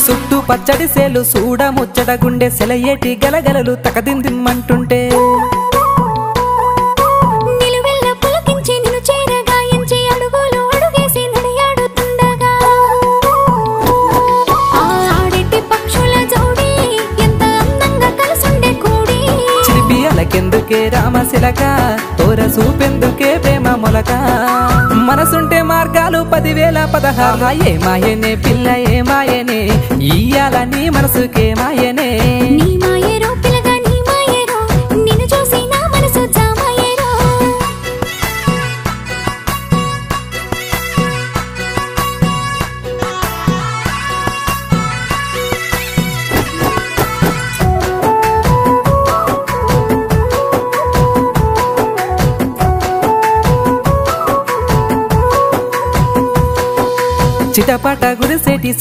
సుట్టు పచ్చడి సేలు సూడ ముచ్చట గుండె సెలయేటి గలగలలు తకదిందిమ్మంటుంటే చిలిపియలకెందుకే రామశిలక తోర సూపెందుకే ప్రేమ మొలక మనసుంటే మార్గాలు 10,000 ఏమాయనే పిల్ల ఏమాయనే ఇయ్యాల నీ మనసుకే మాయనే నీ మాయరో పిల్లగా నీ మాయరో నిన్ను చూసి నా మనసు జామాయరో చిటపట గుడిసేటి